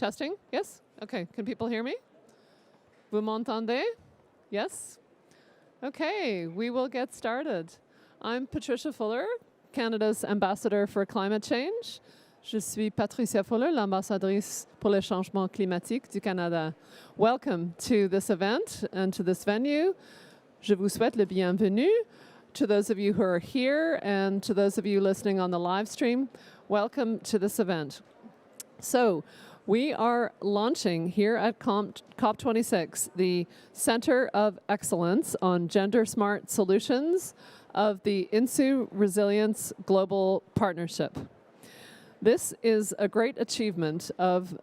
Testing? Yes? Okay. Can people hear me? Vous m'entendez? Yes? Okay, we will get started. I'm Patricia Fuller, Canada's Ambassador for Climate Change. Je suis Patricia Fuller, l'ambassadrice pour le changement climatique du Canada. Welcome to this event and to this venue. Je vous souhaite le bienvenue. To those of you who are here and to those of you listening on the live stream, welcome to this event. So, we are launching here at COP26 the Centre of Excellence on Gender Smart Solutions of the InsuResilience Global Partnership. This is a great achievement of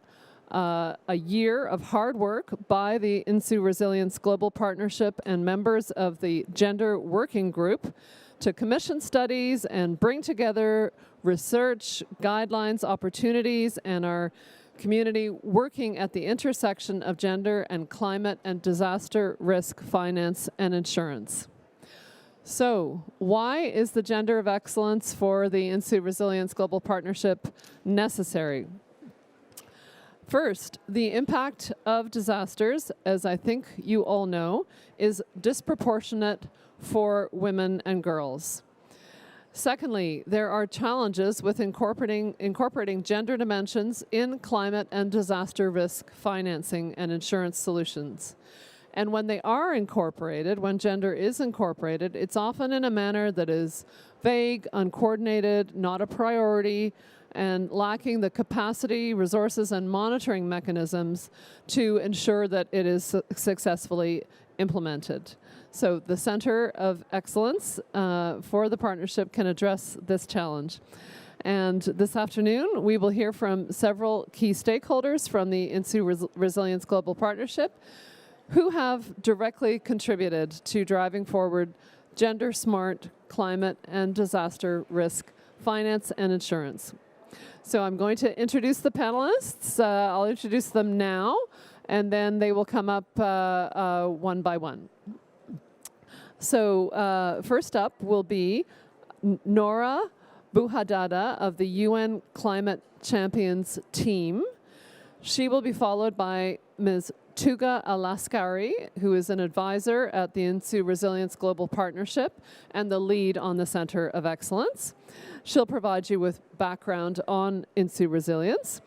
a year of hard work by the InsuResilience Global Partnership and members of the Gender Working Group to commission studies and bring together research, guidelines, opportunities, and our community working at the intersection of gender and climate and disaster risk finance and insurance. So, why is the Gender of Excellence for the InsuResilience Global Partnership necessary? First, the impact of disasters, as I think you all know, is disproportionate for women and girls. Secondly, there are challenges with incorporating gender dimensions in climate and disaster risk financing and insurance solutions. And when they are incorporated, when gender is incorporated, it's often in a manner that is vague, uncoordinated, not a priority, and lacking the capacity, resources, and monitoring mechanisms to ensure that it is successfully implemented. So the Centre of Excellence for the partnership can address this challenge. And this afternoon, we will hear from several key stakeholders from the InsuResilience Global Partnership who have directly contributed to driving forward gender-smart climate and disaster risk finance and insurance. So I'm going to introduce the panelists. I'll introduce them now, and then they will come up one by one. So first up will be Nora Buhadada of the UN Climate Champions team. She will be followed by Ms. Tuga Alaskari, who is an advisor at the InsuResilience Global Partnership and the lead on the Centre of Excellence. She'll provide you with background on InsuResilience.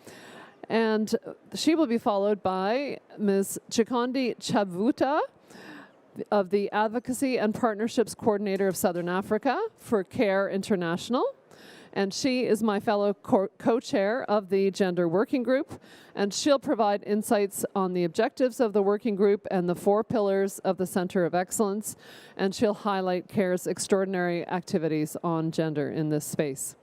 And she will be followed by Ms. Chikondi Chavuta of the Advocacy and Partnerships Coordinator of Southern Africa for CARE International. And she is my fellow co-chair of the Gender Working Group, and she'll provide insights on the objectives of the working group and the 4 pillars of the Centre of Excellence, and she'll highlight CARE's extraordinary activities on gender in this space.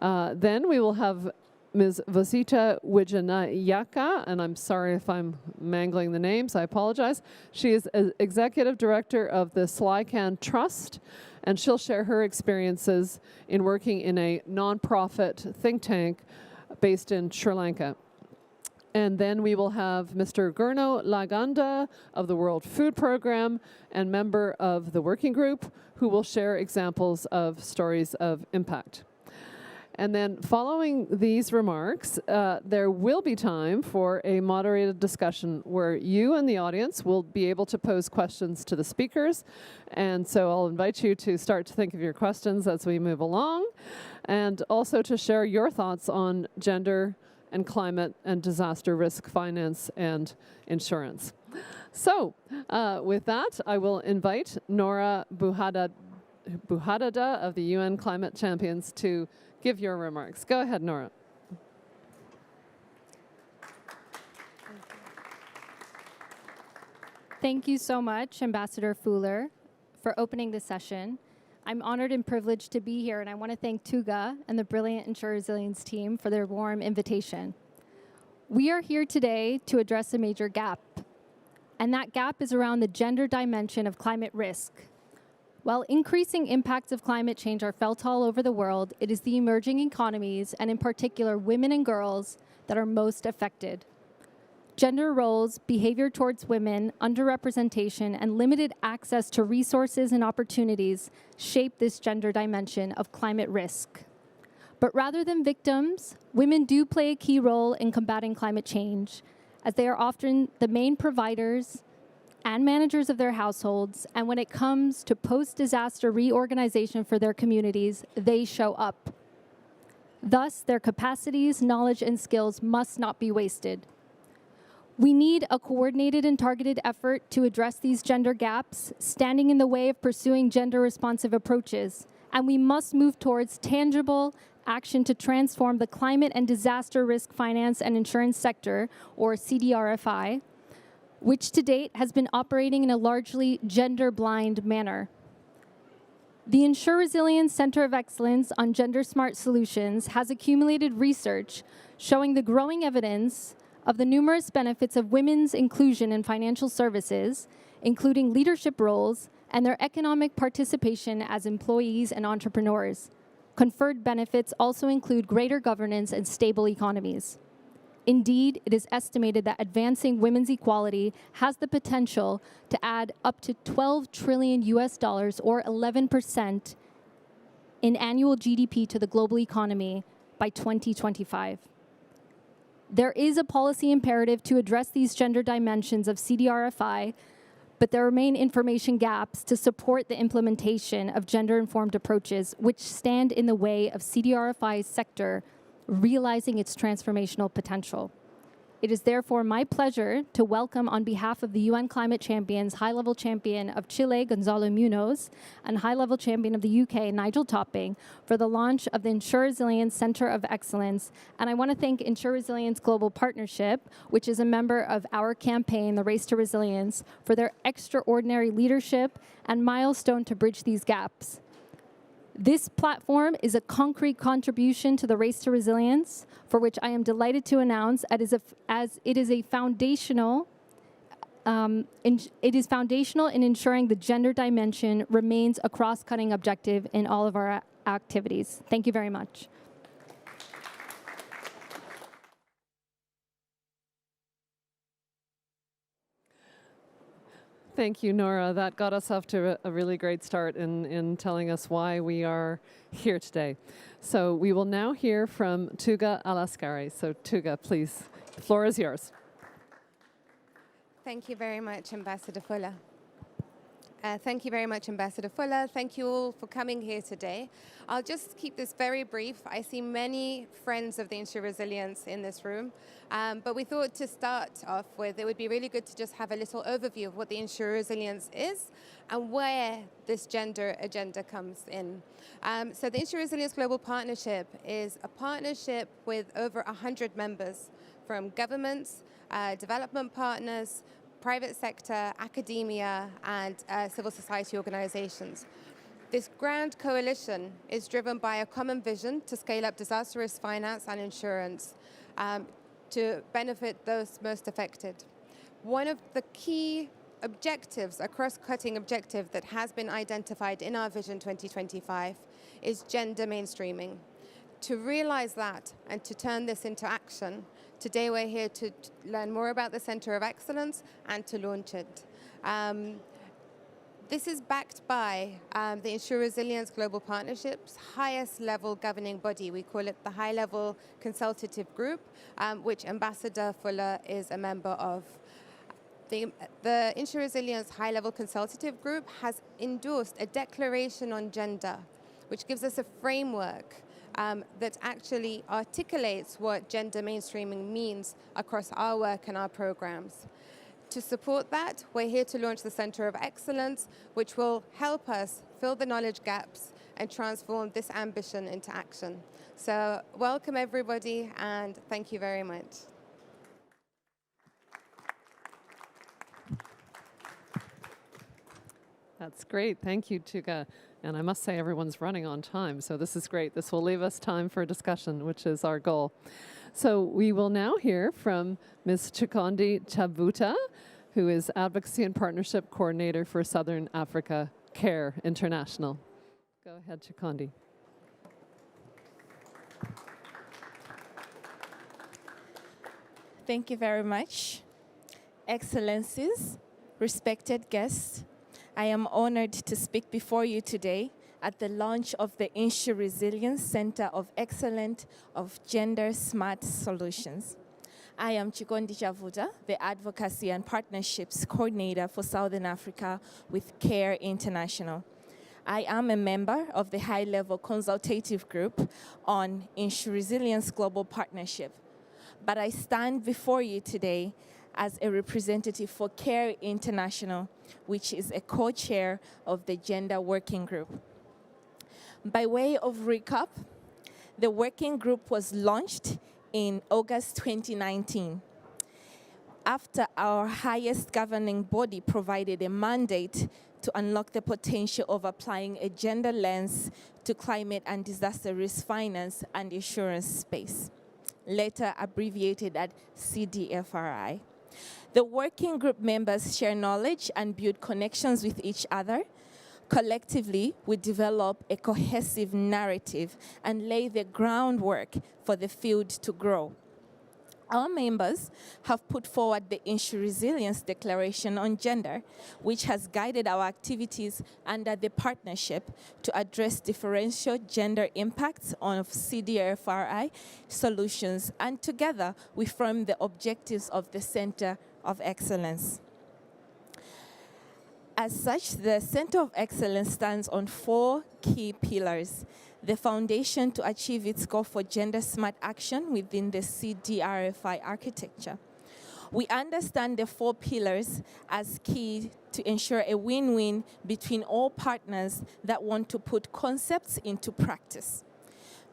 Then we will have Ms. Vasita Wijanayaka, and I'm sorry if I'm mangling the names, I apologize. She is Executive Director of the Slycan Trust, and she'll share her experiences in working in a nonprofit think tank based in Sri Lanka. And then we will have Mr. Gurno Laganda of the World Food Program and member of the working group, who will share examples of stories of impact. And then following these remarks, there will be time for a moderated discussion where you and the audience will be able to pose questions to the speakers. And so I'll invite you to start to think of your questions as we move along, and also to share your thoughts on gender and climate and disaster risk finance and insurance. So with that, I will invite Nora Buhadada of the UN Climate Champions to give your remarks. Go ahead, Nora. Thank you so much, Ambassador Fuller, for opening the session. I'm honored and privileged to be here, and I want to thank Tuga and the brilliant InsuResilience team for their warm invitation. We are here today to address a major gap, and that gap is around the gender dimension of climate risk. While increasing impacts of climate change are felt all over the world, it is the emerging economies, and in particular women and girls, that are most affected. Gender roles, behavior towards women, underrepresentation, and limited access to resources and opportunities shape this gender dimension of climate risk. But rather than victims, women do play a key role in combating climate change, as they are often the main providers and managers of their households, and when it comes to post-disaster reorganization for their communities, they show up. Thus, their capacities, knowledge, and skills must not be wasted. We need a coordinated and targeted effort to address these gender gaps, standing in the way of pursuing gender-responsive approaches, and we must move towards tangible action to transform the climate and disaster risk finance and insurance sector, or CDRFI, which to date has been operating in a largely gender-blind manner. The InsuResilience Centre of Excellence on Gender-Smart Solutions has accumulated research showing the growing evidence of the numerous benefits of women's inclusion in financial services, including leadership roles and their economic participation as employees and entrepreneurs. Conferred benefits also include greater governance and stable economies. Indeed, it is estimated that advancing women's equality has the potential to add up to $12 trillion or 11% in annual GDP to the global economy by 2025. There is a policy imperative to address these gender dimensions of CDRFI, but there remain information gaps to support the implementation of gender-informed approaches, which stand in the way of CDRFI's sector realizing its transformational potential. It is therefore my pleasure to welcome, on behalf of the UN Climate Champions, High-Level Champion of Chile, Gonzalo Munoz, and High-Level Champion of the UK, Nigel Topping, for the launch of the InsuResilience Centre of Excellence. And I want to thank InsuResilience Global Partnership, which is a member of our campaign, the Race to Resilience, for their extraordinary leadership and milestone to bridge these gaps. This platform is a concrete contribution to the Race to Resilience, for which I am delighted to announce as it is foundational in ensuring the gender dimension remains a cross-cutting objective in all of our activities. Thank you very much. Thank you, Nora. That got us off to a really great start in telling us why we are here today. So we will now hear from Tuga Alaskari. So Tuga, please, the floor is yours. Thank you very much, Ambassador Fuller. Thank you very much, Ambassador Fuller. Thank you all for coming here today. I'll just keep this very brief. I see many friends of the InsuResilience in this room, but we thought to start off with, it would be really good to just have a little overview of what the InsuResilience is and where this gender agenda comes in. So the InsuResilience Global Partnership is a partnership with over 100 members from governments, development partners, private sector, academia, and civil society organizations. This grand coalition is driven by a common vision to scale up disaster risk finance and insurance to benefit those most affected. One of the key objectives, a cross-cutting objective that has been identified in our Vision 2025 is gender mainstreaming. To realize that and to turn this into action, today we're here to learn more about the Centre of Excellence and to launch it. This is backed by the InsuResilience Global Partnership's highest level governing body. We call it the High-Level Consultative Group, which Ambassador Fuller is a member of. The InsuResilience High-Level Consultative Group has endorsed a declaration on gender, which gives us a framework that actually articulates what gender mainstreaming means across our work and our programs. To support that, we're here to launch the Centre of Excellence, which will help us fill the knowledge gaps and transform this ambition into action. So welcome everybody, and thank you very much. That's great. Thank you, Tuga. And I must say everyone's running on time, so this is great. This will leave us time for discussion, which is our goal. So we will now hear from Ms. Chikondi Chabuta, who is Advocacy and Partnership Coordinator for Southern Africa CARE International. Go ahead, Chikondi. Thank you very much. Excellencies, respected guests, I am honored to speak before you today at the launch of the InsuResilience Centre of Excellence of Gender Smart Solutions. I am Chikondi Chavuta, the Advocacy and Partnerships Coordinator for Southern Africa with CARE International. I am a member of the high-level consultative group on InsuResilience Global Partnership, but I stand before you today as a representative for CARE International, which is a co-chair of the Gender Working Group. By way of recap, the working group was launched in August 2019, after our highest governing body provided a mandate to unlock the potential of applying a gender lens to climate and disaster risk finance and insurance space, later abbreviated as CDRFI. The working group members share knowledge and build connections with each other. Collectively, we develop a cohesive narrative and lay the groundwork for the field to grow. Our members have put forward the InsuResilience Declaration on Gender, which has guided our activities under the partnership to address differential gender impacts on CDRFI solutions, and together we form the objectives of the Centre of Excellence. As such, the Centre of Excellence stands on 4 key pillars: the foundation to achieve its goal for gender-smart action within the CDRFI architecture. We understand the 4 pillars as key to ensure a win-win between all partners that want to put concepts into practice.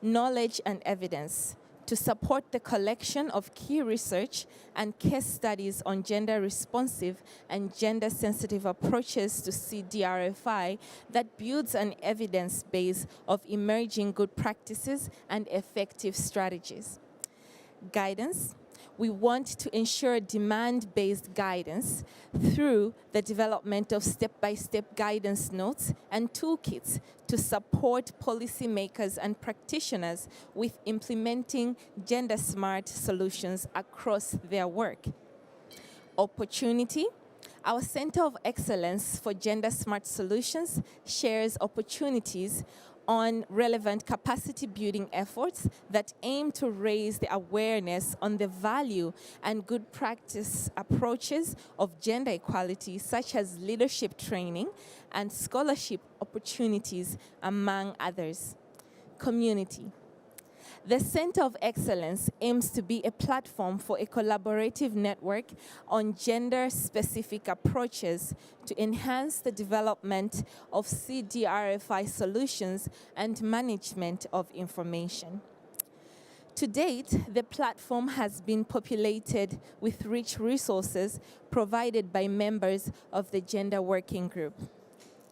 Knowledge and evidence to support the collection of key research and case studies on gender-responsive and gender-sensitive approaches to CDRFI that builds an evidence base of emerging good practices and effective strategies. Guidance. We want to ensure demand-based guidance through the development of step-by-step guidance notes and toolkits to support policymakers and practitioners with implementing gender-smart solutions across their work. Opportunity. Our Centre of Excellence for Gender-Smart Solutions shares opportunities on relevant capacity building efforts that aim to raise the awareness on the value and good practice approaches of gender equality, such as leadership training and scholarship opportunities, among others. Community. The Centre of Excellence aims to be a platform for a collaborative network on gender-specific approaches to enhance the development of CDRFI solutions and management of information. To date, the platform has been populated with rich resources provided by members of the Gender Working Group,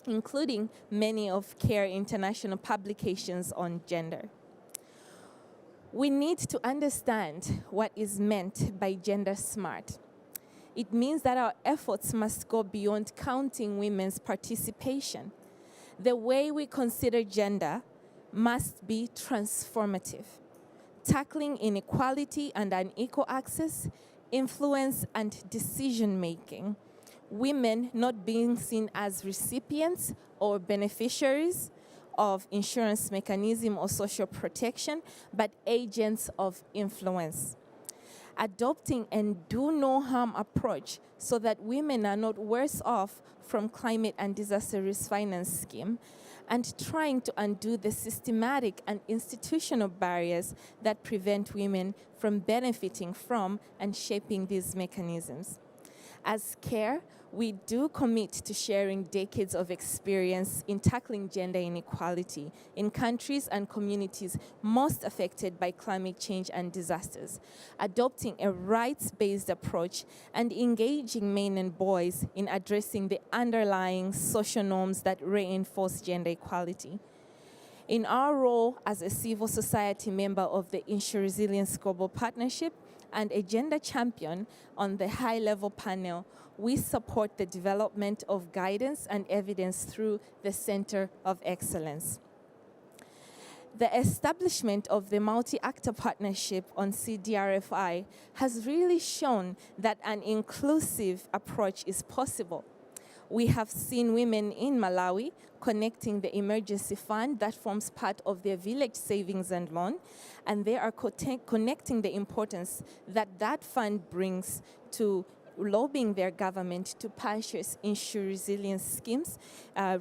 including many of CARE International publications on gender. We need to understand what is meant by gender smart. It means that our efforts must go beyond counting women's participation. The way we consider gender must be transformative, tackling inequality and unequal access, influence, and decision-making. Women not being seen as recipients or beneficiaries of insurance mechanism or social protection, but agents of influence. Adopting a do no harm approach so that women are not worse off from climate and disaster risk finance scheme, and trying to undo the systematic and institutional barriers that prevent women from benefiting from and shaping these mechanisms. As CARE, we do commit to sharing decades of experience in tackling gender inequality in countries and communities most affected by climate change and disasters, adopting a rights-based approach and engaging men and boys in addressing the underlying social norms that reinforce gender equality. In our role as a civil society member of the InsuResilience Global Partnership and a gender champion on the high-level panel, we support the development of guidance and evidence through the Centre of Excellence. The establishment of the multi-actor partnership on CDRFI has really shown that an inclusive approach is possible. We have seen women in Malawi connecting the emergency fund that forms part of their village savings and loan, and they are connecting the importance that that fund brings to lobbying their government to purchase InsuResilience schemes,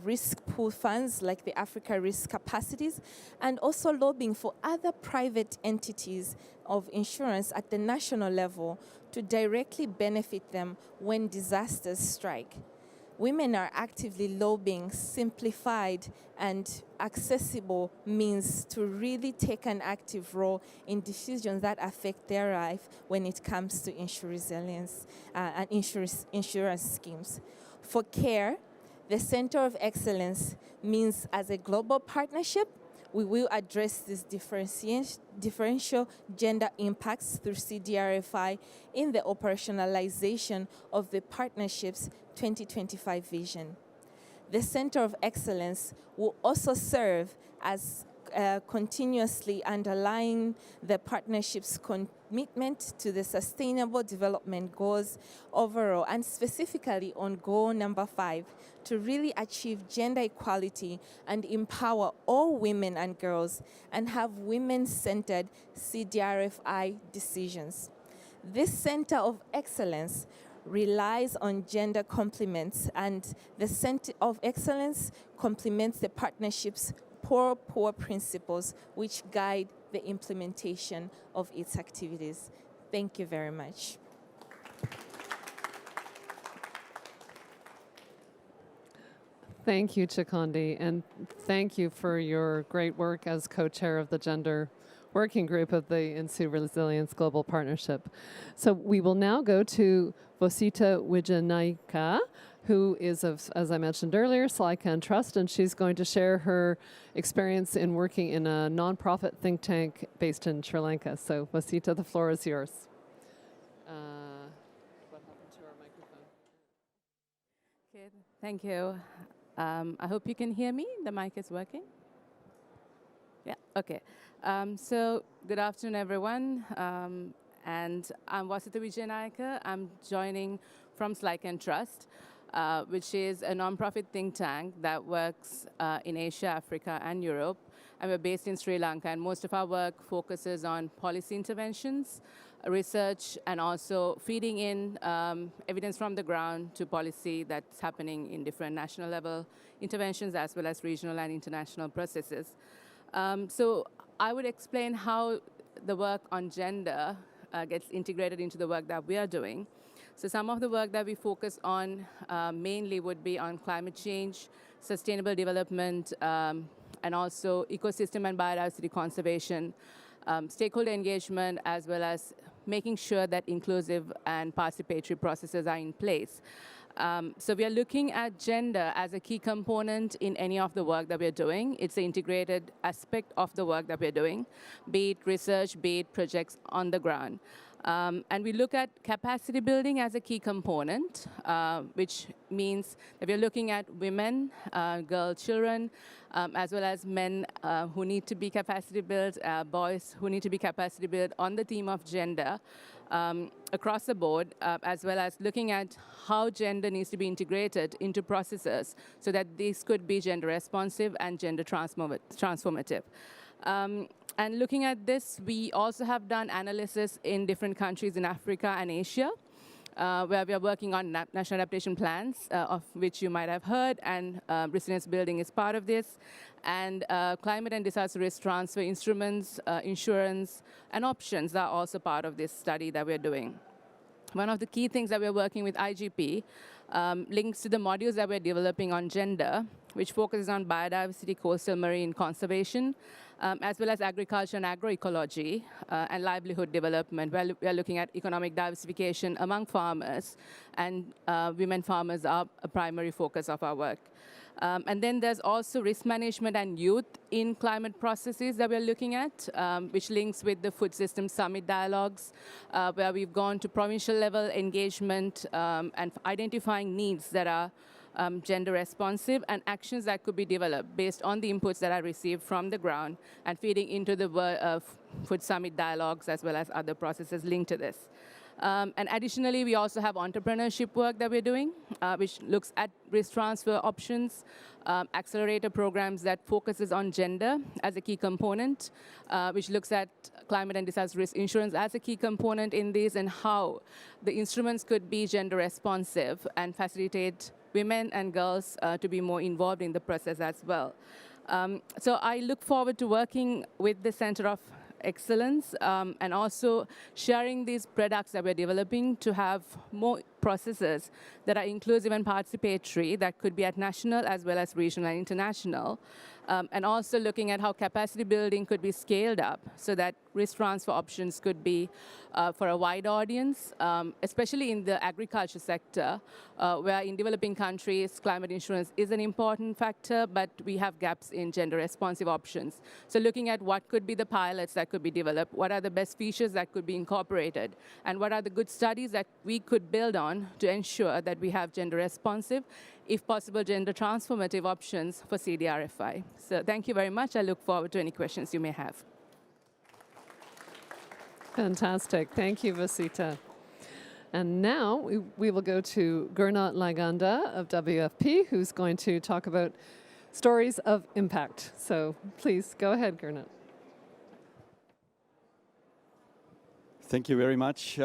risk pool funds like the Africa Risk Capacities, and also lobbying for other private entities of insurance at the national level to directly benefit them when disasters strike. Women are actively lobbying simplified and accessible means to really take an active role in decisions that affect their life when it comes to InsuResilience and insurance schemes. For CARE, the Center of Excellence means as a global partnership, we will address these differential gender impacts through CDRFI in the operationalization of the partnership's 2025 vision. The Center of Excellence will also serve as continuously underlying the partnership's commitment to the Sustainable Development Goals overall, and specifically on goal number 5, to really achieve gender equality and empower all women and girls and have women-centered CDRFI decisions. This Center of Excellence relies on gender complements, and the Center of Excellence complements the partnership's poor principles which guide the implementation of its activities. Thank you very much. Thank you, Chikondi, and thank you for your great work as co-chair of the Gender Working Group of the InsuResilience Global Partnership. So we will now go to Vosita Wijanaika, who is of, as I mentioned earlier, Slycan Trust, and she's going to share her experience in working in a nonprofit think tank based in Sri Lanka. So Vosita, the floor is yours. What happened to our microphone? Okay, thank you. I hope you can hear me. The mic is working. Yeah, okay. So good afternoon, everyone. And I'm Vasita Wijanaika. I'm joining from Slycan Trust, which is a nonprofit think tank that works in Asia, Africa, and Europe. And we're based in Sri Lanka, and most of our work focuses on policy interventions, research, and also feeding in evidence from the ground to policy that's happening in different national level interventions as well as regional and international processes. So I would explain how the work on gender gets integrated into the work that we are doing. So some of the work that we focus on mainly would be on climate change, sustainable development, and also ecosystem and biodiversity conservation, stakeholder engagement, as well as making sure that inclusive and participatory processes are in place. So we are looking at gender as a key component in any of the work that we're doing. It's an integrated aspect of the work that we're doing, be it research, be it projects on the ground. And we look at capacity building as a key component, which means that we're looking at women, girls, children, as well as men who need to be capacity built, boys who need to be capacity built on the theme of gender across the board, as well as looking at how gender needs to be integrated into processes so that these could be gender responsive and gender transformative. And looking at this, we also have done analysis in different countries in Africa and Asia, where we are working on national adaptation plans, of which you might have heard, and resilience building is part of this, and climate and disaster risk transfer instruments, insurance, and options are also part of this study that we're doing. One of the key things that we're working with IGP links to the modules that we're developing on gender, which focuses on biodiversity, coastal marine conservation, as well as agriculture and agroecology, and livelihood development. We are looking at economic diversification among farmers, and women farmers are a primary focus of our work. And then there's also risk management and youth in climate processes that we're looking at, which links with the Food System Summit dialogues, where we've gone to provincial level engagement and identifying needs that are gender responsive and actions that could be developed based on the inputs that are received from the ground and feeding into the Food Summit dialogues as well as other processes linked to this. And additionally, we also have entrepreneurship work that we're doing, which looks at risk transfer options, accelerator programs that focuses on gender as a key component, which looks at climate and disaster risk insurance as a key component in this, and how the instruments could be gender responsive and facilitate women and girls to be more involved in the process as well. So I look forward to working with the Center of Excellence and also sharing these products that we're developing to have more processes that are inclusive and participatory that could be at national as well as regional and international. And also looking at how capacity building could be scaled up so that risk transfer options could be for a wide audience, especially in the agriculture sector, where in developing countries, climate insurance is an important factor, but we have gaps in gender responsive options. So looking at what could be the pilots that could be developed, what are the best features that could be incorporated, and what are the good studies that we could build on to ensure that we have gender responsive, if possible, gender transformative options for CDRFI. So thank you very much. I look forward to any questions you may have. Fantastic. Thank you, Vasita. And now we will go to Gurna Laganda of WFP, who's going to talk about stories of impact. So please go ahead, Gurna. Thank you very much.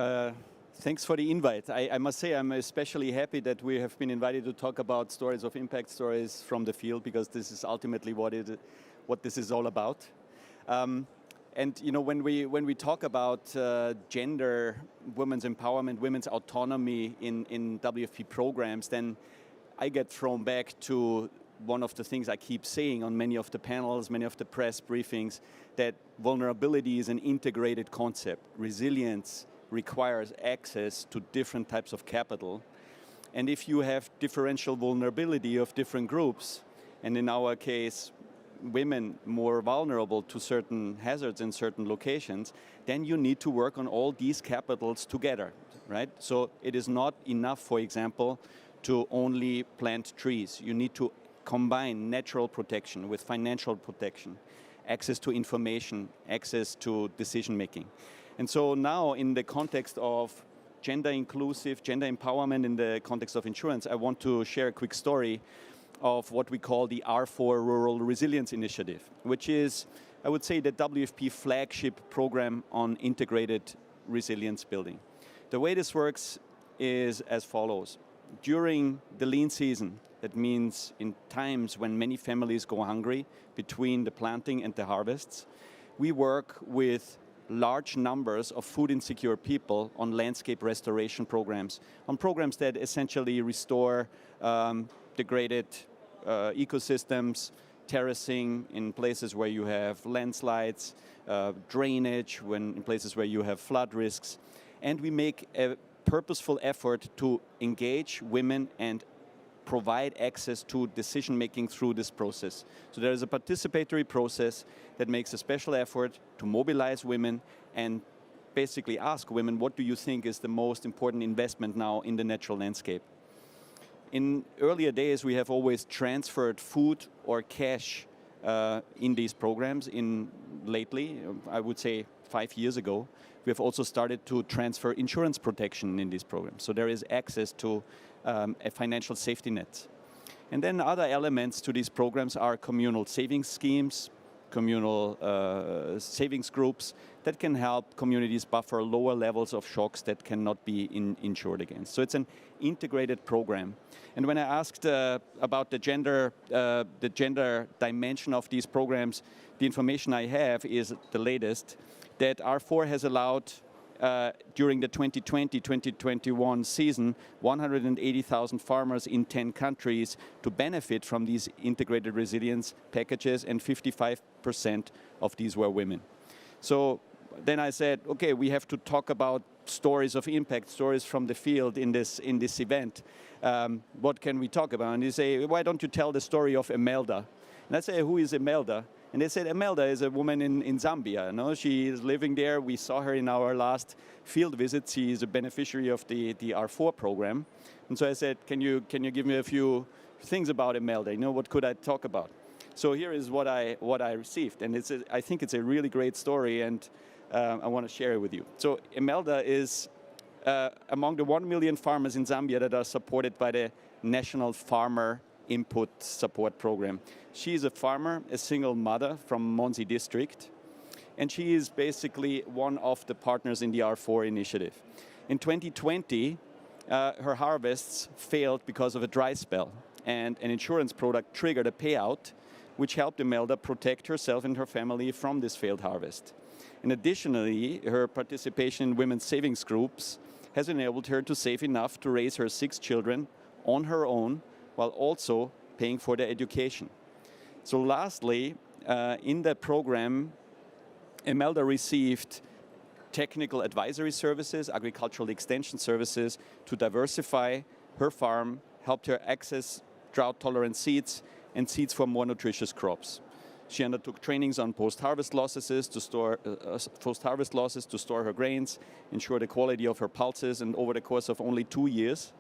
Thanks for the invite. I must say I'm especially happy that we have been invited to talk about stories of impact, stories from the field, because this is ultimately what this is all about. And you know, when we talk about gender, women's empowerment, women's autonomy in WFP programs, then I get thrown back to one of the things I keep saying on many of the panels, many of the press briefings, that vulnerability is an integrated concept. Resilience requires access to different types of capital. And if you have differential vulnerability of different groups, and in our case, women more vulnerable to certain hazards in certain locations, then you need to work on all these capitals together, right? So it is not enough, for example, to only plant trees. You need to combine natural protection with financial protection, access to information, access to decision making. And so now, in the context of gender inclusive, gender empowerment in the context of insurance, I want to share a quick story of what we call the R4 Rural Resilience Initiative, which is, I would say, the WFP flagship program on integrated resilience building. The way this works is as follows. During the lean season, that means in times when many families go hungry between the planting and the harvests, we work with large numbers of food insecure people on landscape restoration programs, on programs that essentially restore degraded ecosystems, terracing in places where you have landslides, drainage in places where you have flood risks. And we make a purposeful effort to engage women and provide access to decision making through this process. So there is a participatory process that makes a special effort to mobilize women and basically ask women, what do you think is the most important investment now in the natural landscape? In earlier days, we have always transferred food or cash in these programs. Lately, I would say 5 years ago, we have also started to transfer insurance protection in these programs. So there is access to a financial safety net. And then other elements to these programs are communal savings schemes, communal savings groups that can help communities buffer lower levels of shocks that cannot be insured against. So it's an integrated program. And when I asked about the gender dimension of these programs, the information I have is the latest, that R4 has allowed during the 2020-2021 season, 180,000 farmers in 10 countries to benefit from these integrated resilience packages, and 55% of these were women. So then I said, okay, we have to talk about stories of impact, stories from the field in this event. What can we talk about? And they say, why don't you tell the story of Imelda? And I say, who is Imelda? And they said, Imelda is a woman in Zambia. No? She is living there. We saw her in our last field visit. She is a beneficiary of the R4 program. And so I said, can you give me a few things about Imelda? You know, what could I talk about? So here is what I received. And I think it's a really great story, and I want to share it with you. So Imelda is among the 1 million farmers in Zambia that are supported by the National Farmer Input Support Program. She is a farmer, a single mother from Monzi district, and she is basically one of the partners in the R4 initiative. In 2020, her harvests failed because of a dry spell, and an insurance product triggered a payout which helped Imelda protect herself and her family from this failed harvest. And additionally, her participation in women's savings groups has enabled her to save enough to raise her 6 children on her own while also paying for their education. So lastly, in that program, Imelda received technical advisory services, agricultural extension services to diversify her farm, helped her access drought-tolerant seeds and seeds for more nutritious crops. She undertook trainings on post-harvest losses to store her grains, ensure the quality of her pulses, and over the course of only 2 years,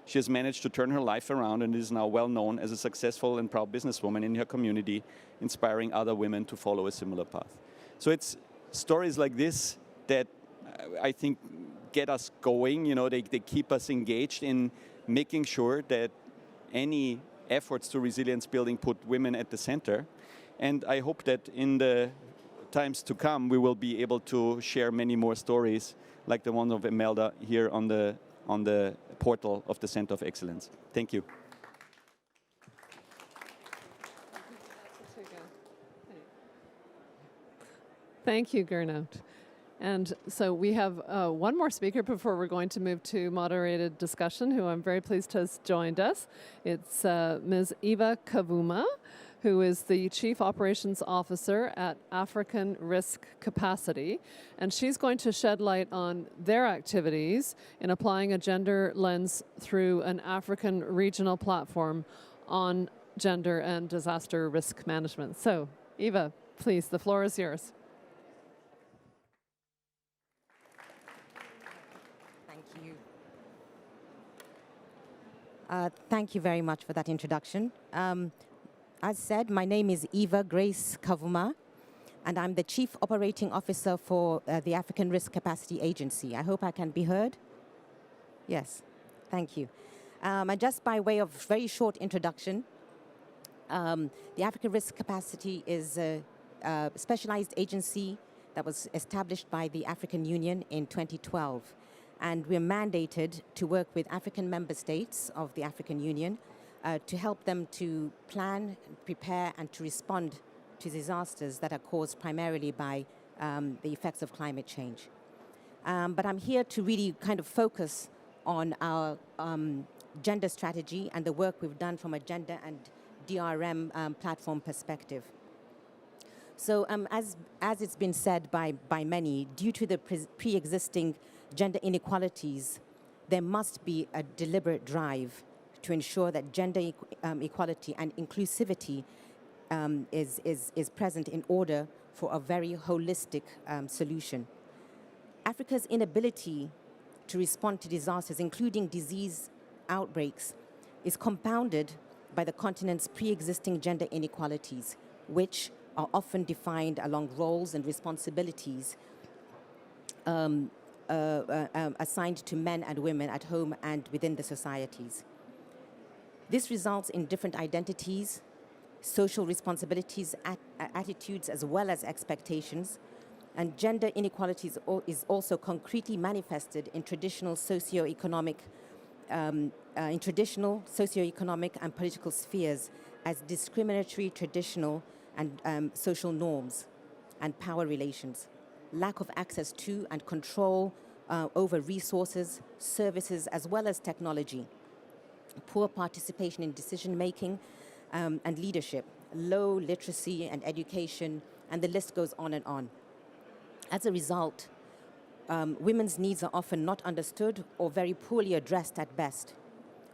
she has managed to turn her life around and is now well known as a successful and proud businesswoman in her community, inspiring other women to follow a similar path. So it's stories like this that I think get us going. You know, they keep us engaged in making sure that any efforts to resilience building put women at the center. And I hope that in the times to come, we will be able to share many more stories like the one of Imelda here on the portal of the Center of Excellence. Thank you. Thank you, Gernot. And so we have one more speaker before we're going to move to moderated discussion, who I'm very pleased has joined us. It's Ms. Eva Kavuma, who is the Chief Operations Officer at African Risk Capacity. And she's going to shed light on their activities in applying a gender lens through an African regional platform on gender and disaster risk management. So, Eva, please, the floor is yours. Thank you very much for that introduction. As said, my name is Eva Grace Kavuma, and I'm the Chief Operating Officer for the African Risk Capacity Agency. I hope I can be heard. Yes, thank you. And just by way of very short introduction, the African Risk Capacity is a specialized agency that was established by the African Union in 2012. And we're mandated to work with African member states of the African Union to help them to plan, prepare, and to respond to disasters that are caused primarily by the effects of climate change. But I'm here to really kind of focus on our gender strategy and the work we've done from a gender and DRM platform perspective. So as it's been said by many, due to the pre-existing gender inequalities, there must be a deliberate drive to ensure that gender equality and inclusivity is present in order for a very holistic solution. Africa's inability to respond to disasters, including disease outbreaks, is compounded by the continent's pre-existing gender inequalities, which are often defined along roles and responsibilities assigned to men and women at home and within the societies. This results in different identities, social responsibilities, attitudes, as well as expectations, and gender inequalities is also concretely manifested in traditional socioeconomic and political spheres as discriminatory traditional and social norms and power relations, lack of access to and control over resources, services, as well as technology, poor participation in decision-making and leadership, low literacy and education, and the list goes on and on. As a result, women's needs are often not understood or very poorly addressed at best,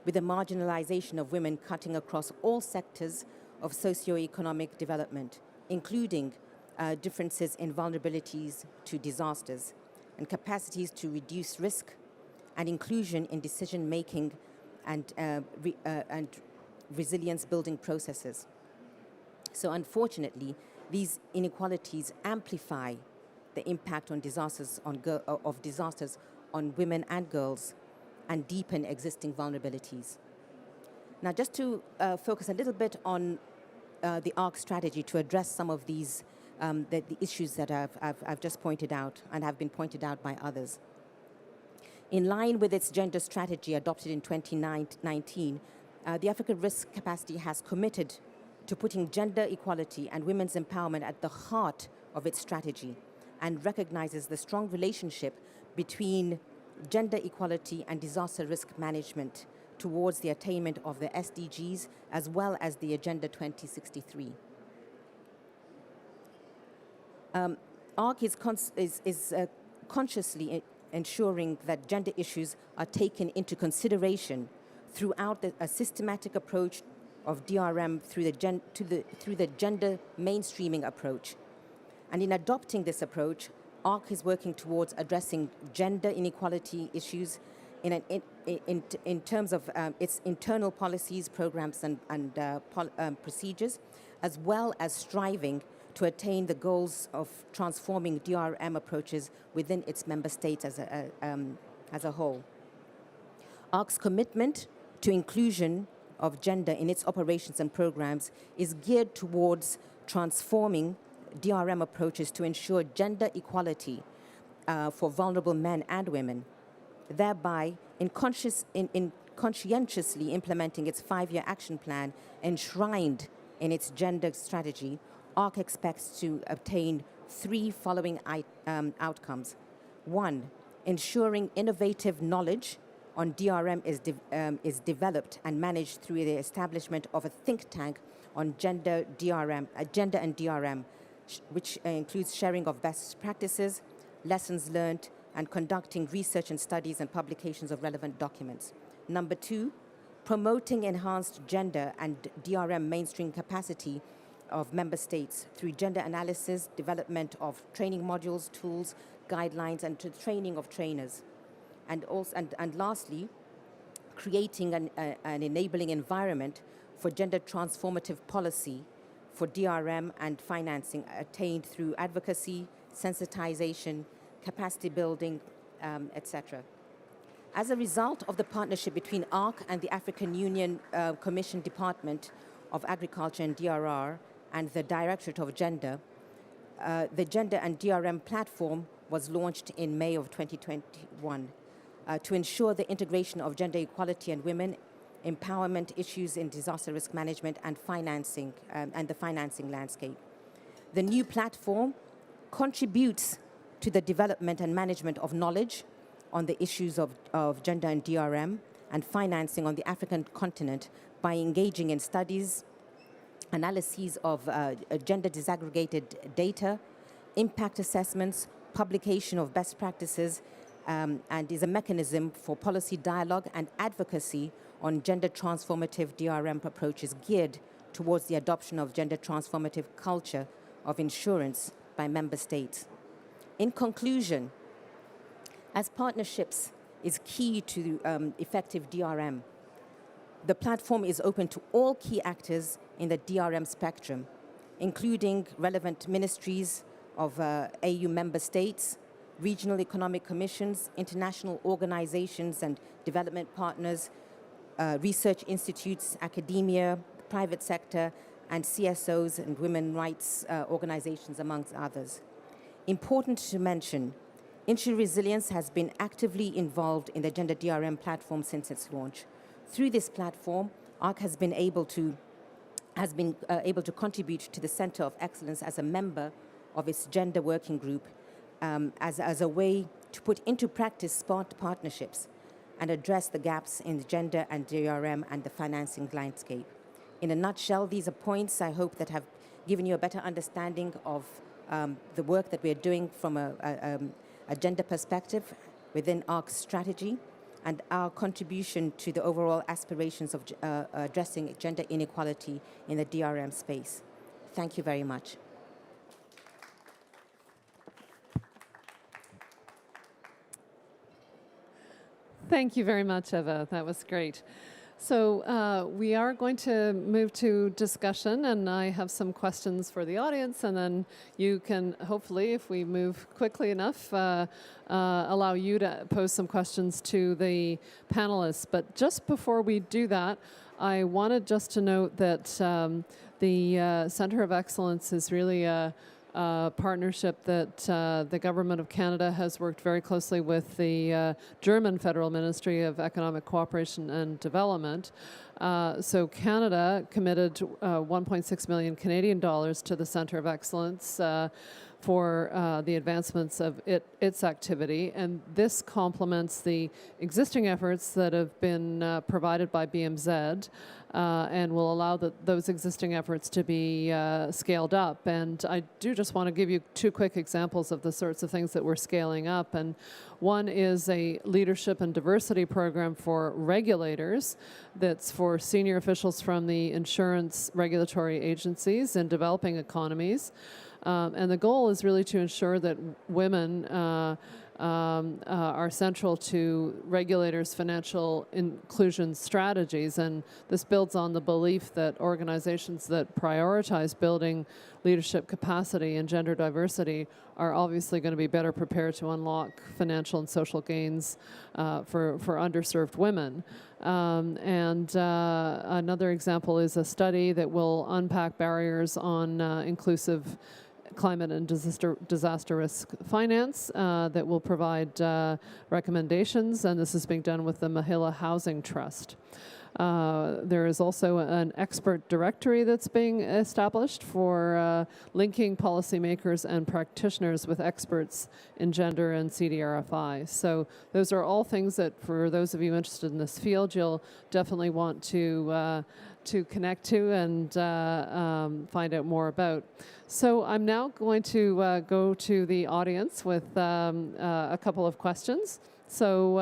with the marginalization of women cutting across all sectors of socioeconomic development, including differences in vulnerabilities to disasters and capacities to reduce risk and inclusion in decision-making and resilience-building processes. So unfortunately, these inequalities amplify the impact on disasters on women and girls and deepen existing vulnerabilities. Now, just to focus a little bit on the ARC strategy to address some of these the issues that I've just pointed out and have been pointed out by others. In line with its gender strategy adopted in 2019, the African Risk Capacity has committed to putting gender equality and women's empowerment at the heart of its strategy and recognizes the strong relationship between gender equality and disaster risk management towards the attainment of the SDGs as well as the Agenda 2063. ARC is consciously ensuring that gender issues are taken into consideration throughout a systematic approach of DRM through the gender mainstreaming approach. And in adopting this approach, ARC is working towards addressing gender inequality issues in terms of its internal policies, programs, and procedures, as well as striving to attain the goals of transforming DRM approaches within its member states as a whole. ARC's commitment to inclusion of gender in its operations and programs is geared towards transforming DRM approaches to ensure gender equality for vulnerable men and women, thereby in conscientiously implementing its 5-year action plan enshrined in its gender strategy. ARC expects to obtain 3 following outcomes. 1, ensuring innovative knowledge on DRM is developed and managed through the establishment of a think tank on gender and DRM, which includes sharing of best practices, lessons learned, and conducting research and studies and publications of relevant documents. Number 2, promoting enhanced gender and DRM mainstream capacity of member states through gender analysis, development of training modules, tools, guidelines, and training of trainers. And lastly, creating an enabling environment for gender transformative policy for DRM and financing attained through advocacy, sensitization, capacity building, etc. As a result of the partnership between ARC and the African Union Commission Department of Agriculture and DRR and the Directorate of Gender, the Gender and DRM platform was launched in May of 2021 to ensure the integration of gender equality and women empowerment issues in disaster risk management and financing and the financing landscape. The new platform contributes to the development and management of knowledge on the issues of gender and DRM and financing on the African continent by engaging in studies, analyses of gender disaggregated data, impact assessments, publication of best practices, and is a mechanism for policy dialogue and advocacy on gender transformative DRM approaches geared towards the adoption of gender transformative culture of insurance by member states. In conclusion, as partnerships is key to effective DRM, the platform is open to all key actors in the DRM spectrum, including relevant ministries of AU member states, regional economic commissions, international organizations and development partners, research institutes, academia, private sector, and CSOs and women rights organizations, amongst others. Important to mention, InsuResilience has been actively involved in the Gender DRM platform since its launch. Through this platform, ARC has been able to contribute to the Centre of Excellence as a member of its gender working group as a way to put into practice smart partnerships and address the gaps in gender and DRM and the financing landscape. In a nutshell, these are points I hope that have given you a better understanding of the work that we're doing from a gender perspective within ARC's strategy and our contribution to the overall aspirations of addressing gender inequality in the DRM space. Thank you very much. Thank you very much, Eva. That was great. So we are going to move to discussion, and I have some questions for the audience, and then you can hopefully, if we move quickly enough, allow you to pose some questions to the panelists. But just before we do that, I wanted just to note that the Centre of Excellence is really a partnership that the Government of Canada has worked very closely with the German Federal Ministry of Economic Cooperation and Development. So Canada committed 1.6 million Canadian dollars to the Centre of Excellence for the advancements of its activity, and this complements the existing efforts that have been provided by BMZ and will allow those existing efforts to be scaled up. And I do just want to give you two quick examples of the sorts of things that we're scaling up. And one is a leadership and diversity program for regulators that's for senior officials from the insurance regulatory agencies in developing economies. And the goal is really to ensure that women are central to regulators' financial inclusion strategies. And this builds on the belief that organizations that prioritize building leadership capacity and gender diversity are obviously going to be better prepared to unlock financial and social gains for underserved women. And another example is a study that will unpack barriers on inclusive climate and disaster risk finance that will provide recommendations, and this is being done with the Mahila Housing Trust. There is also an expert directory that's being established for linking policymakers and practitioners with experts in gender and CDRFI. So those are all things that, for those of you interested in this field, you'll definitely want to connect to and find out more about. So I'm now going to go to the audience with a couple of questions. So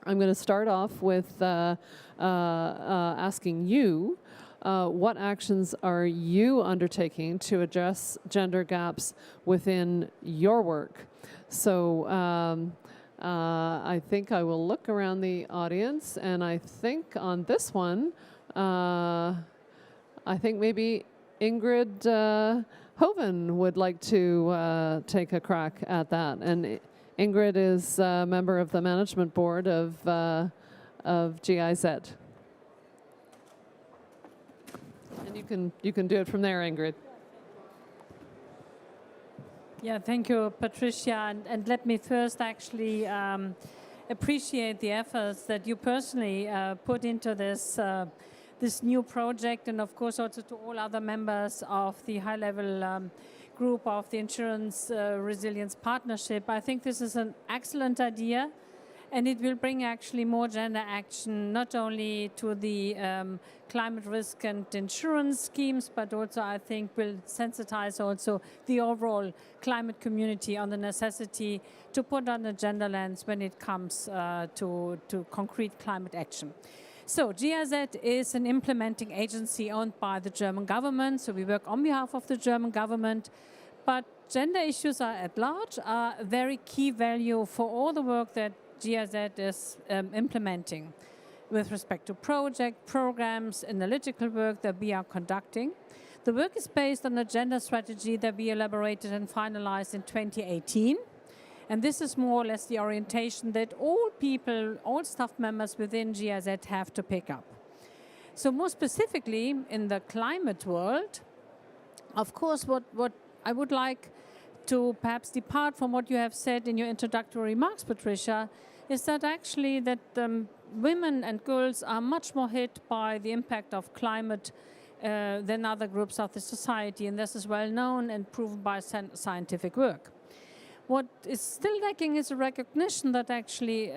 I'm going to start off with asking you, what actions are you undertaking to address gender gaps within your work? So I think I will look around the audience, and I think on this one, I think maybe Ingrid Hoven would like to take a crack at that. And Ingrid is a member of the management board of GIZ. And you can do it from there, Ingrid. Yeah, thank you, Patricia. And let me first actually appreciate the efforts that you personally put into this this new project, and of course also to all other members of the high-level group of the Insurance Resilience Partnership. I think this is an excellent idea, and it will bring actually more gender action, not only to the climate risk and insurance schemes, but also I think will sensitize also the overall climate community on the necessity to put on a gender lens when it comes to concrete climate action. So GIZ is an implementing agency owned by the German government, so we work on behalf of the German government, but gender issues are at large, are a very key value for all the work that GIZ is implementing with respect to programs, analytical work that we are conducting. The work is based on a gender strategy that we elaborated and finalized in 2018. And this is more or less the orientation that all people, all staff members within GIZ have to pick up. So more specifically, in the climate world, of course, what I would like to perhaps depart from what you have said in your introductory remarks, Patricia, is that actually that women and girls are much more hit by the impact of climate than other groups of the society, and this is well known and proven by scientific work. What is still lacking is a recognition that actually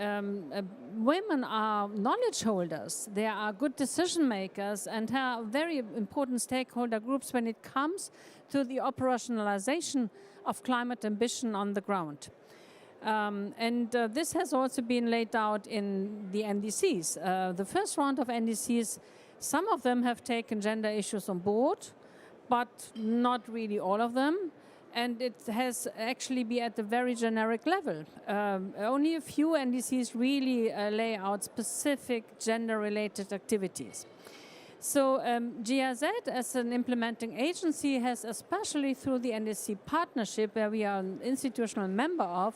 women are knowledge holders, they are good decision makers, and have very important stakeholder groups when it comes to the operationalization of climate ambition on the ground. This has also been laid out in the NDCs. The first round of NDCs, some of them have taken gender issues on board, but not really all of them. and it has actually be at the very generic level. Only a few NDCs really lay out specific gender-related activities. So GIZ, as an implementing agency, has, especially through the NDC partnership, where we are an institutional member of,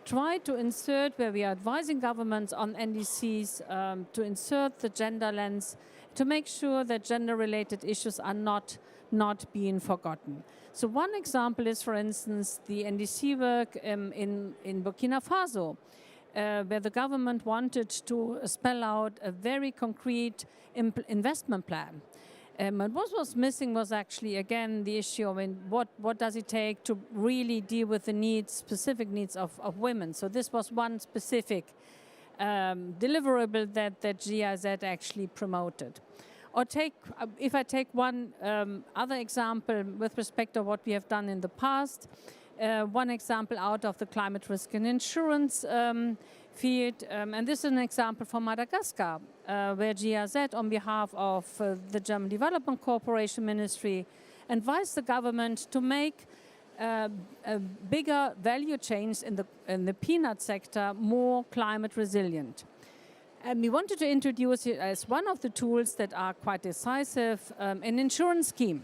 tried to insert, where we are advising governments on NDCs, to insert the gender lens, to make sure that gender-related issues are not being forgotten. So one example is, for instance, the NDC work in Burkina Faso, where the government wanted to spell out a very concrete investment plan. And what was missing was actually, again, the issue of what does it take to really deal with the needs, specific needs of women. So this was one specific deliverable that GIZ actually promoted. Or if I take one other example with respect to what we have done in the past, one example out of the climate risk and insurance field, and this is an example from Madagascar, where GIZ, on behalf of the German Development Cooperation Ministry, advised the government to make a bigger value chains in the peanut sector more climate resilient. And we wanted to introduce it as one of the tools that are quite decisive, an insurance scheme.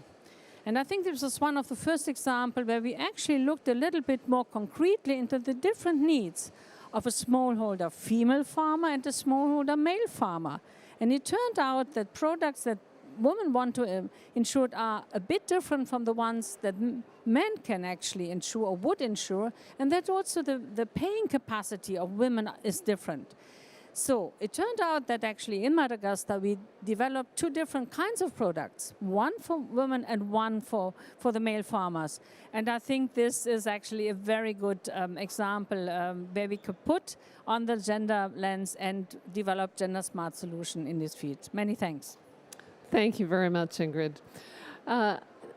And I think this was one of the first examples where we actually looked a little bit more concretely into the different needs of a smallholder female farmer and a smallholder male farmer. And it turned out that products that women want to insure are a bit different from the ones that men can actually insure or would insure, and that also the paying capacity of women is different. So it turned out that actually in Madagascar we developed two different kinds of products, one for women and one for the male farmers. And I think this is actually a very good example where we could put on the gender lens and develop gender smart solution in this field. Many thanks. Thank you very much, Ingrid.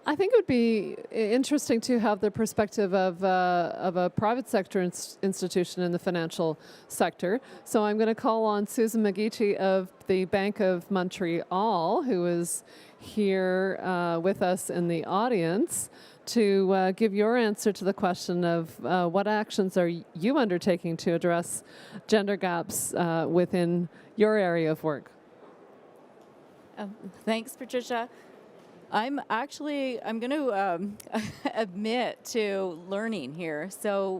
I think it would be interesting to have the perspective of a private sector institution in the financial sector. So I'm going to call on Susan McGeechy of the Bank of Montreal, who is here with us in the audience, to give your answer to the question of what actions are you undertaking to address gender gaps within your area of work. Thanks, Patricia. I'm going to admit to learning here. So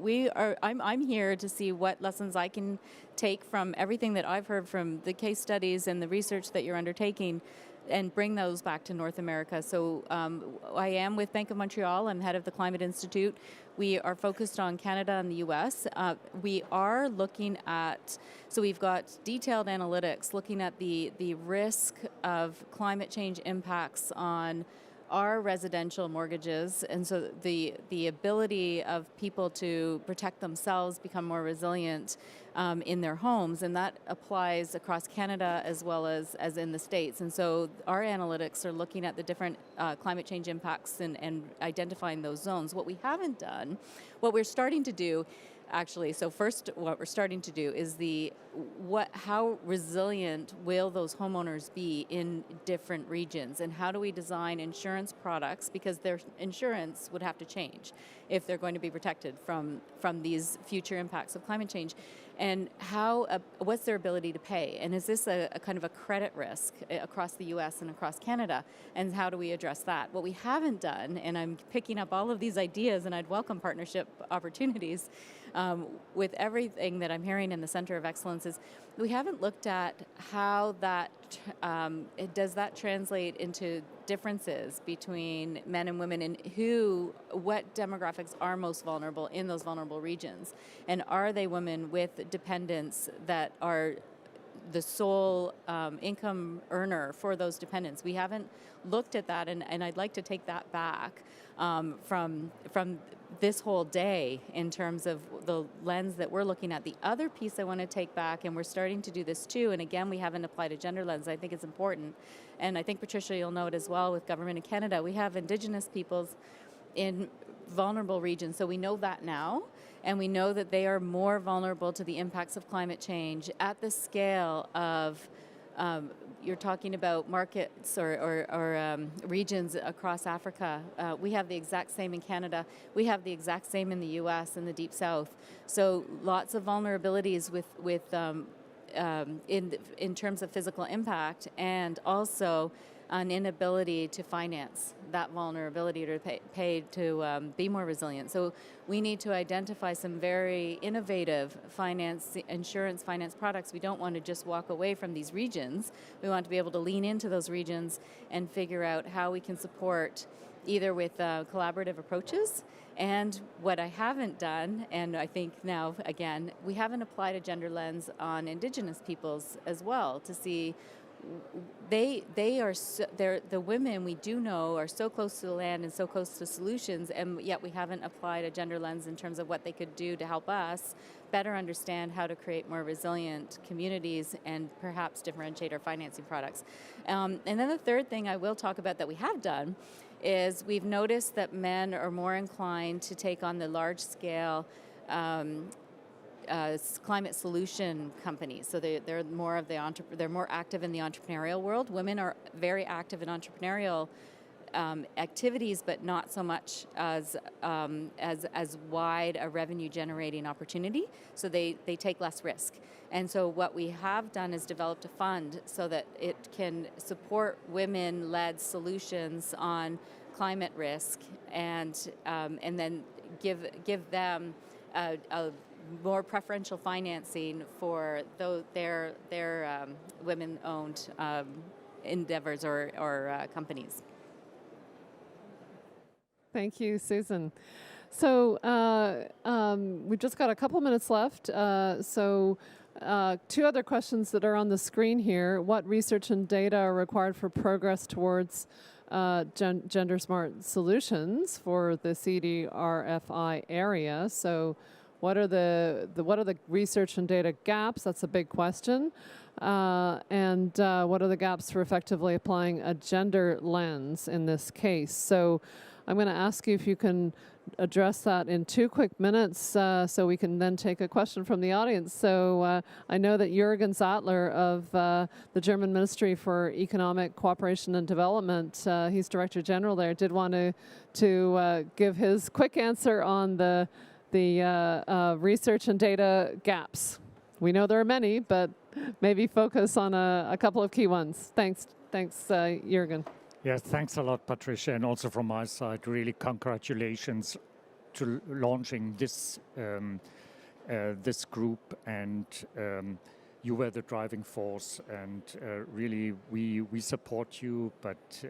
I'm here to see what lessons I can take from everything that I've heard from the case studies and the research that you're undertaking and bring those back to North America. So I am with Bank of Montreal. I'm head of the Climate Institute. We are focused on Canada and the US. We are looking at, so we've got detailed analytics looking at the risk of climate change impacts on our residential mortgages, and so the ability of people to protect themselves, become more resilient in their homes, and that applies across Canada as well as in the States. And so our analytics are looking at the different climate change impacts and identifying those zones. What we haven't done, what we're starting to do, actually, so first what we're starting to do is how resilient will those homeowners be in different regions, and how do we design insurance products, because their insurance would have to change if they're going to be protected from these future impacts of climate change, and what's their ability to pay, and is this a kind of a credit risk across the US and across Canada, and how do we address that? What we haven't done, and I'm picking up all of these ideas, and I'd welcome partnership opportunities with everything that I'm hearing in the Centre of Excellence, is we haven't looked at how that does that translate into differences between men and women, and what demographics are most vulnerable in those vulnerable regions, and are they women with dependents that are the sole income earner for those dependents? We haven't looked at that, and I'd like to take that back from this whole day in terms of the lens that we're looking at. The other piece I want to take back, and we're starting to do this too, and again, we haven't applied a gender lens. I think it's important, and I think, Patricia, you'll know it as well with government in Canada. We have Indigenous peoples in vulnerable regions, so we know that now, and we know that they are more vulnerable to the impacts of climate change at the scale of you're talking about markets or regions across Africa. We have the exact same in Canada. We have the exact same in the U.S. and the Deep South. So lots of vulnerabilities in terms of physical impact, and also an inability to finance that vulnerability to pay to be more resilient. So we need to identify some very innovative insurance finance products. We don't want to just walk away from these regions. We want to be able to lean into those regions and figure out how we can support either with collaborative approaches. And what I haven't done, and I think now, again, we haven't applied a gender lens on Indigenous peoples as well to see the women we do know are so close to the land and so close to solutions, and yet we haven't applied a gender lens in terms of what they could do to help us better understand how to create more resilient communities and perhaps differentiate our financing products. And then the third thing I will talk about that we have done is we've noticed that men are more inclined to take on the large-scale climate solution companies. So they're more active in the entrepreneurial world. Women are very active in entrepreneurial activities, but not so much as wide a revenue-generating opportunity. So they take less risk. And so what we have done is developed a fund so that it can support women-led solutions on climate risk, and then give them a more preferential financing for their women-owned endeavors or companies. Thank you, Susan. So we've just got a couple minutes left. Two other questions that are on the screen here. What research and data are required for progress towards gender smart solutions for the CDRFI area? So what are the research and data gaps? That's a big question. And what are the gaps for effectively applying a gender lens in this case? So I'm going to ask you if you can address that in 2 quick minutes so we can then take a question from the audience. So I know that Jürgen Sattler of the German Ministry for Economic Cooperation and Development, he's Director General there, did want to give his quick answer on the research and data gaps. We know there are many, but maybe focus on a couple of key ones. Thanks, Jürgen. Yes, thanks a lot, Patricia, and also from my side, really congratulations to launching this this group, and you were the driving force, and really we support you, but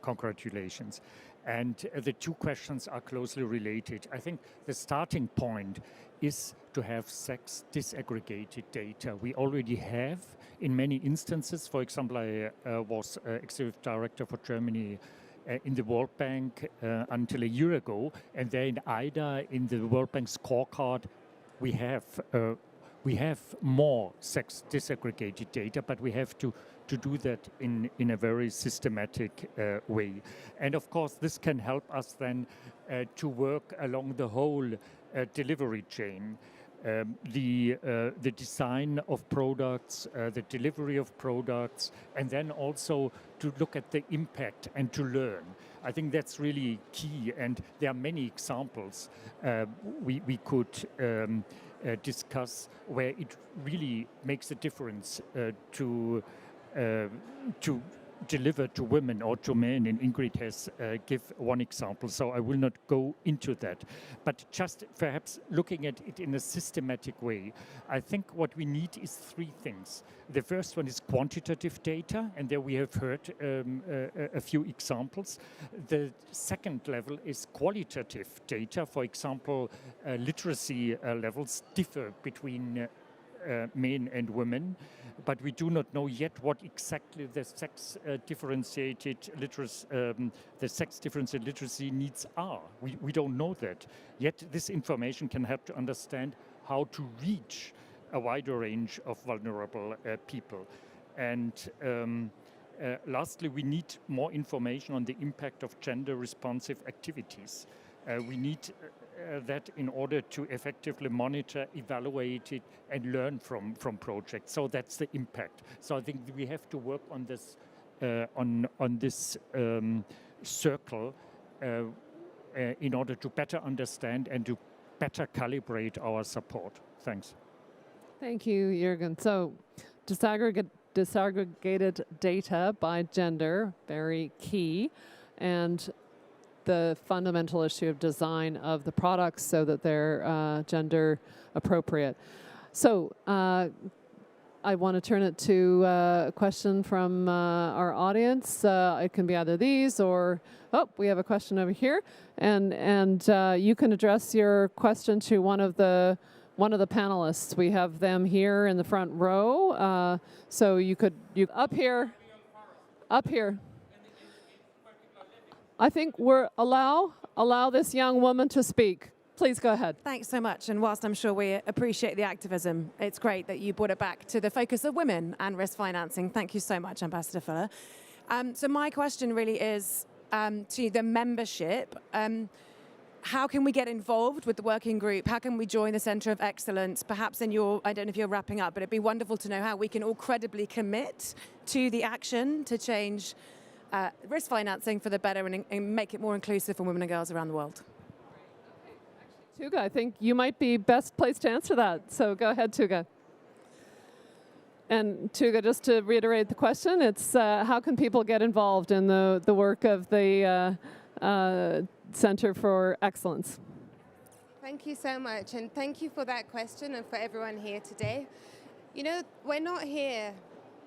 congratulations. And the two questions are closely related. I think the starting point is to have sex disaggregated data. We already have in many instances. For example, I was executive director for Germany in the World Bank until a year ago, and there in IDA, in the World Bank scorecard, we have more sex disaggregated data, but we have to do that in a very systematic way. And of course, this can help us then to work along the whole delivery chain. The design of products, the delivery of products, and then also to look at the impact and to learn. I think that's really key, and there are many examples we could discuss where it really makes a difference to deliver to women or to men, and Ingrid has give one example, so I will not go into that. But just perhaps looking at it in a systematic way, I think what we need is three things. The first one is quantitative data, and there we have heard a few examples. The second level is qualitative data. For example, literacy levels differ between men and women, but we do not know yet what exactly the sex differentiated literacy needs are. We don't know that yet. This information can help to understand how to reach a wider range of vulnerable people. And lastly, we need more information on the impact of gender responsive activities. We need that in order to effectively monitor, evaluate it, and learn from projects. So that's the impact. So I think we have to work on this circle in order to better understand and to better calibrate our support. Thanks. Thank you, Jürgen. So disaggregated data by gender, very key, and the fundamental issue of design of the products so that they're gender appropriate. So I want to turn it to a question from our audience. It can be either these or, oh, we have a question over here. And you can address your question to one of the panelists. We have them here in the front row. So you up here. I think allow this young woman to speak. Please go ahead. Thanks so much. And whilst I'm sure we appreciate the activism, it's great that you brought it back to the focus of women and risk financing. Thank you so much, Ambassador Fuller. So my question really is to the membership. How can we get involved with the working group? How can we join the Centre of Excellence? Perhaps I don't know if you're wrapping up, but it'd be wonderful to know how we can all credibly commit to the action to change risk financing for the better and make it more inclusive for women and girls around the world. Tuga, I think you might be best placed to answer that. So go ahead, Tuga. And Tuga, just to reiterate the question, it's how can people get involved in the work of the Centre for Excellence? Thank you so much, and thank you for that question and for everyone here today. You know, we're not here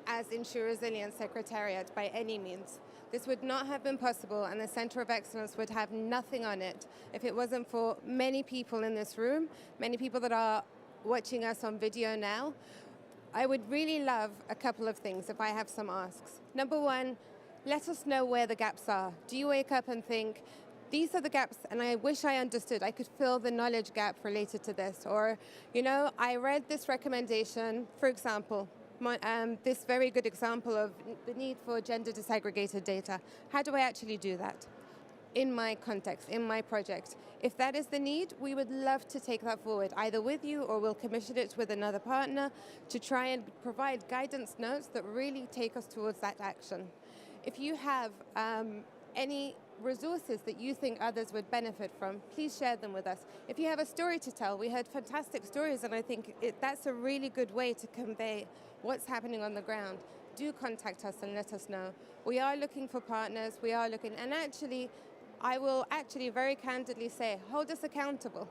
as InsuResilience Secretariat by any means. This would not have been possible, and the Centre of Excellence would have nothing on it if it wasn't for many people in this room, many people that are watching us on video now. I would really love a couple of things if I have some asks. Number one, let us know where the gaps are. Do you wake up and think, these are the gaps, and I wish I understood, I could fill the knowledge gap related to this? Or, you know, I read this recommendation, for example, this very good example of the need for gender disaggregated data. How do I actually do that in my context, in my project? If that is the need, we would love to take that forward, either with you or we'll commission it with another partner to try and provide guidance notes that really take us towards that action. If you have any resources that you think others would benefit from, please share them with us. If you have a story to tell, we heard fantastic stories, and I think that's a really good way to convey what's happening on the ground. Do contact us and let us know. We are looking for partners, we are looking, and actually, I will actually very candidly say, hold us accountable.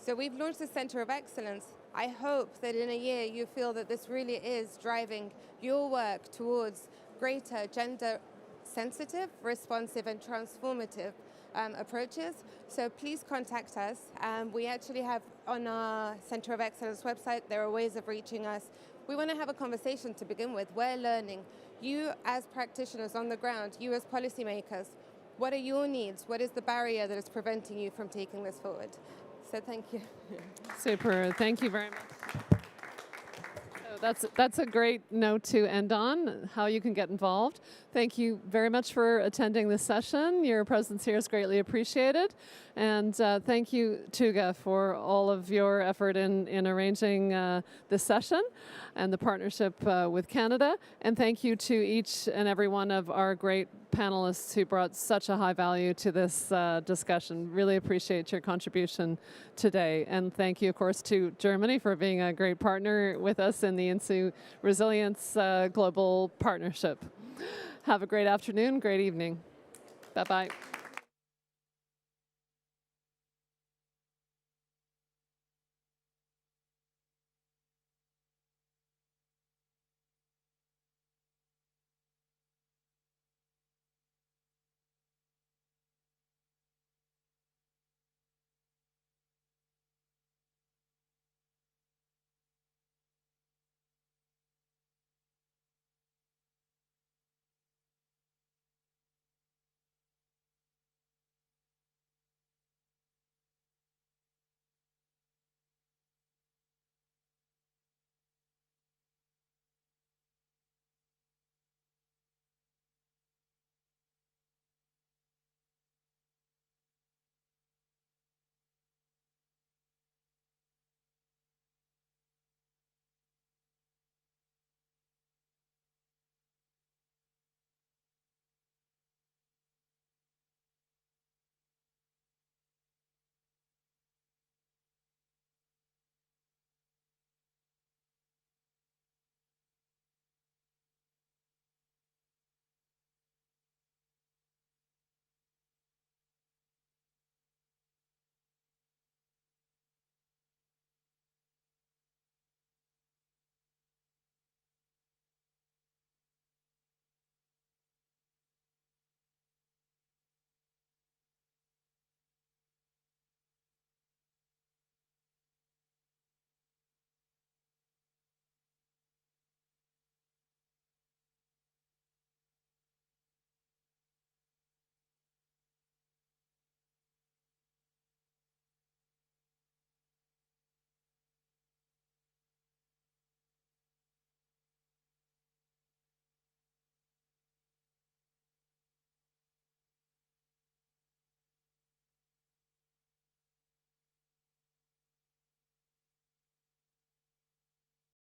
So we've launched the Centre of Excellence. I hope that in a year you feel that this really is driving your work towards greater gender sensitive, responsive, and transformative approaches. So please contact us. We actually have on our Centre of Excellence website, there are ways of reaching us. We want to have a conversation to begin with. We're learning. You as practitioners on the ground, you as policymakers, what are your needs? What is the barrier that is preventing you from taking this forward? So thank you. Super. Thank you very much. That's a great note to end on, how you can get involved. Thank you very much for attending this session. Your presence here is greatly appreciated. And thank you, Tuga, for all of your effort in arranging this session and the partnership with Canada. And thank you to each and every one of our great panelists who brought such a high value to this discussion. Really appreciate your contribution today. And thank you, of course, to Germany for being a great partner with us in the InsuResilience Global Partnership. Have a great afternoon, great evening. Bye-bye.